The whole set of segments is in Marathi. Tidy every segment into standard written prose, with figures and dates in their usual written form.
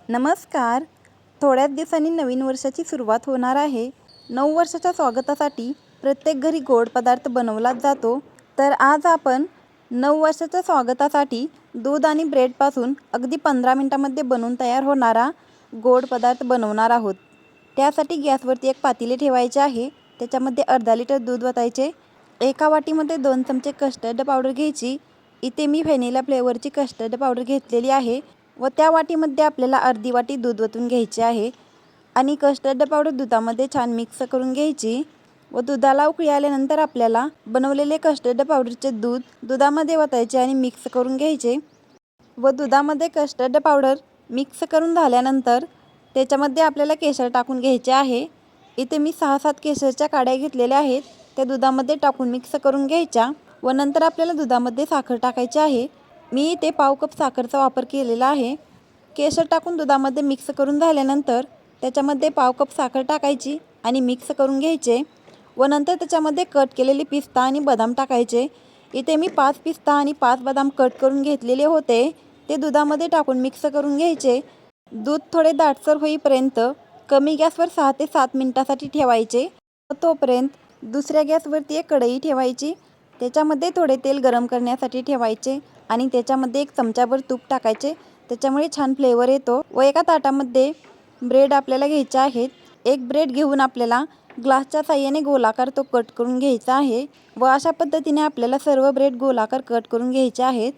नमस्कार. थोड्याच दिवसांनी नवीन वर्षाची सुरुवात होणार आहे. 9 वर्षाच्या स्वागतासाठी प्रत्येक घरी गोड पदार्थ बनवलाच जातो. तर आज आपण 9 वर्षाच्या स्वागतासाठी दूध आणि ब्रेडपासून अगदी 15 मिनिटांमध्ये बनवून तयार होणारा गोड पदार्थ बनवणार आहोत. त्यासाठी गॅसवरती एक पातेले ठेवायचे आहे. त्याच्यामध्ये अर्धा लिटर दूध ओतायचे. एका वाटीमध्ये 2 चमचे कस्टर्ड पावडर घ्यायची. इथे मी व्हॅनिला फ्लेवरची कस्टर्ड पावडर घेतलेली आहे व त्या वाटीमध्ये आपल्याला अर्धी वाटी दूध ओतून घ्यायचे आहे आणि कस्टर्ड पावडर दुधामध्ये छान मिक्स करून घ्यायची व दुधाला उकळी आल्यानंतर आपल्याला बनवलेले कस्टर्ड पावडरचे दूध दुधामध्ये ओतायचे आणि मिक्स करून घ्यायचे व दुधामध्ये कस्टर्ड पावडर मिक्स करून झाल्यानंतर त्याच्यामध्ये आपल्याला केशर टाकून घ्यायचे आहे. इथे मी 6-7 केशरच्या काड्या घेतलेल्या आहेत. त्या दुधामध्ये टाकून मिक्स करून घ्यायच्या व नंतर आपल्याला दुधामध्ये साखर टाकायची आहे. मी इथे पाव कप साखरचा वापर केलेला आहे. केशर टाकून दुधामध्ये मिक्स करून झाल्यानंतर त्याच्यामध्ये पाव कप साखर टाकायची आणि मिक्स करून घ्यायचे व नंतर त्याच्यामध्ये कट केलेले पिस्ता आणि बदाम टाकायचे. इथे मी 5 पिस्ता आणि 5 बदाम कट करून घेतलेले होते. ते दुधामध्ये टाकून मिक्स करून घ्यायचे. दूध थोडे दाटसर होईपर्यंत कमी गॅसवर 6 ते 7 मिनिटांसाठी ठेवायचे. तोपर्यंत दुसऱ्या गॅसवरती एक कढई ठेवायची. त्याच्यामध्ये थोडे तेल गरम करण्यासाठी ठेवायचे आणि त्याच्यामध्ये 1 चमचाभर तूप टाकायचे. त्याच्यामुळे छान फ्लेवर येतो व एका ताटामध्ये ब्रेड आपल्याला घ्यायचे आहेत. एक ब्रेड घेऊन आपल्याला ग्लासच्या साहाय्याने गोलाकार तो कट करून घ्यायचा आहे व अशा पद्धतीने आपल्याला सर्व ब्रेड गोलाकार कट करून घ्यायचे आहेत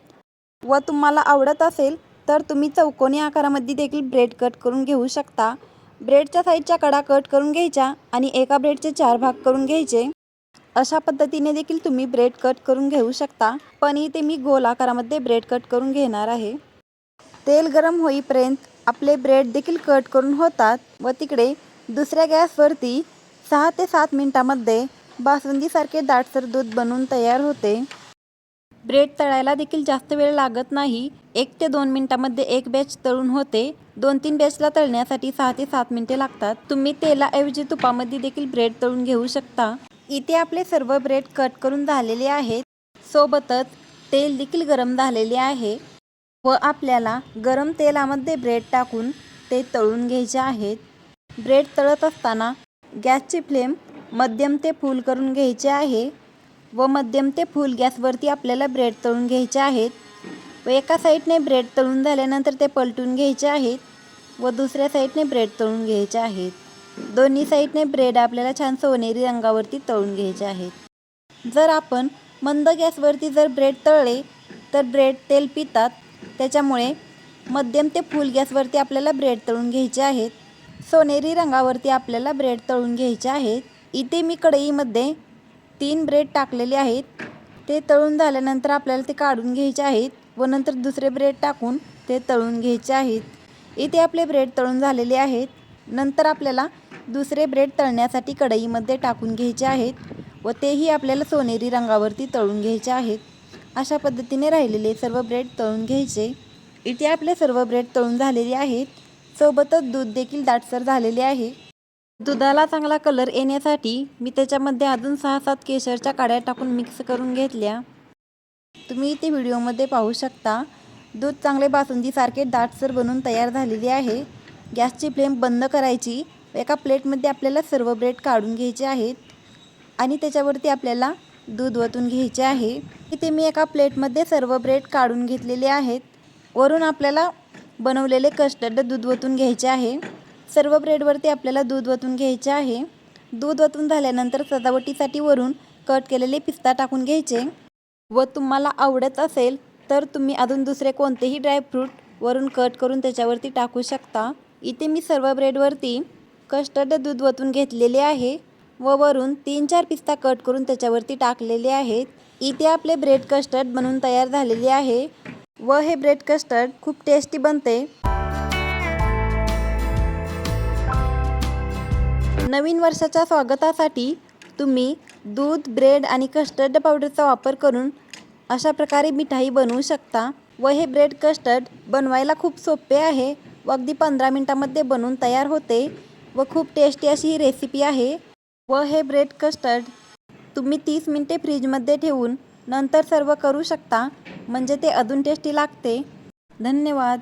व तुम्हाला आवडत असेल तर तुम्ही चौकोनी आकारामध्ये देखील ब्रेड कट करून घेऊ शकता. ब्रेडच्या साईडच्या कडा कट करून घ्यायच्या आणि एका ब्रेडचे 4 भाग करून घ्यायचे. अशा पद्धतीने देखील तुम्ही ब्रेड कट करून घेऊ शकता, पण इथे मी गोल आकारामध्ये ब्रेड कट करून घेणार आहे. तेल गरम होईपर्यंत आपले ब्रेड देखील कट करून होतात व तिकडे दुसऱ्या गॅसवरती 6 ते 7 मिनिटांमध्ये बासुंदीसारखे दाटसर दूध बनवून तयार होते. ब्रेड तळायला देखील जास्त वेळ लागत नाही. 1 ते 2 मिनिटांमध्ये एक बॅच तळून होते. 2-3 बॅचला तळण्यासाठी 6 ते 7 मिनिटे लागतात. तुम्ही तेलाऐवजी तुपामध्ये देखील ब्रेड तळून घेऊ शकता. इथे आपले सर्व ब्रेड कट करून झालेले आहेत. सोबतच तेल देखील गरम झालेले आहे व आपल्याला गरम तेलामध्ये ब्रेड टाकून ते तळून घ्यायचे आहेत. ब्रेड तळत असताना गॅसची फ्लेम मध्यम ते फुल करून घ्यायचे आहे व मध्यम ते फुल गॅसवरती आपल्याला ब्रेड तळून घ्यायचे आहेत व एका साईडने ब्रेड तळून झाल्यानंतर ते पलटून घ्यायचे आहेत व दुसऱ्या साईडने ब्रेड तळून घ्यायचे आहेत. दोन्ही साईडने ब्रेड आपल्याला छान सोनेरी रंगावरती तळून घ्यायचे आहेत. जर आपण मंद गॅसवरती जर ब्रेड तळले तर ब्रेड तेल पितात. त्याच्यामुळे मध्यम ते फुल गॅसवरती आपल्याला ब्रेड तळून घ्यायचे आहेत. सोनेरी रंगावरती आपल्याला ब्रेड तळून घ्यायचे आहेत. इथे मी कढईमध्ये 3 ब्रेड टाकलेले आहेत. ते तळून झाल्यानंतर आपल्याला ते काढून घ्यायचे आहेत व नंतर दुसरे ब्रेड टाकून ते तळून घ्यायचे आहेत. इथे आपले ब्रेड तळून झालेले आहेत. नंतर आपल्याला दुसरे ब्रेड तळण्यासाठी कढईमध्ये टाकून घ्यायचे आहेत व तेही आपल्याला सोनेरी रंगावरती तळून घ्यायचे आहेत. अशा पद्धतीने राहिलेले सर्व ब्रेड तळून घ्यायचे. इथे आपले सर्व ब्रेड तळून झालेले आहेत. सोबतच दूध देखील दाटसर झालेले आहे. दुधाला चांगला कलर येण्यासाठी मी त्याच्यामध्ये अजून 6-7 केशरच्या काड्या टाकून मिक्स करून घेतल्या. तुम्ही इथे व्हिडिओमध्ये पाहू शकता. दूध चांगले बासुंदीसारखे दाटसर बनून तयार झालेले आहे. गॅसची फ्लेम बंद करायची. एका प्लेटमध्ये आपल्याला सर्व ब्रेड काढून घ्यायचे आहेत आणि त्याच्यावरती आपल्याला दूध ओतून घ्यायचे आहे. इथे मी एका प्लेटमध्ये सर्व ब्रेड काढून घेतलेले आहेत. वरून आपल्याला बनवलेले कस्टर्ड दूध ओतून घ्यायचे आहे. सर्व ब्रेडवरती आपल्याला दूध ओतून घ्यायचे आहे. दूध ओतून झाल्यानंतर सजावटीसाठी वरून कट केलेले पिस्ता टाकून घ्यायचे व तुम्हाला आवडत असेल तर तुम्ही अजून दुसरे कोणतेही ड्रायफ्रूट वरून कट करून त्याच्यावरती टाकू शकता. इथे मी सर्व ब्रेडवरती कस्टर्ड दूध ओतून घेतलेले आहे व वरून 3-4 पिस्ता कट करून त्याच्यावरती टाकलेले आहेत. इथे आपले ब्रेड कस्टर्ड बनवून तयार झालेले आहे व हे ब्रेड कस्टर्ड खूप टेस्टी बनते. नवीन वर्षाच्या स्वागतासाठी तुम्ही दूध, ब्रेड आणि कस्टर्ड पावडरचा वापर करून अशा प्रकारे मिठाई बनवू शकता व हे ब्रेड कस्टर्ड बनवायला खूप सोपे आहे व अगदी 15 मिनिटांमध्ये बनवून तयार होते व खूप टेस्टी अशी ही रेसिपी आहे. व हे ब्रेड कस्टर्ड तुम्ही 30 मिनिटे फ्रीजमध्ये ठेवून नंतर सर्व करू शकता, म्हणजे ते अजून टेस्टी लागते. धन्यवाद.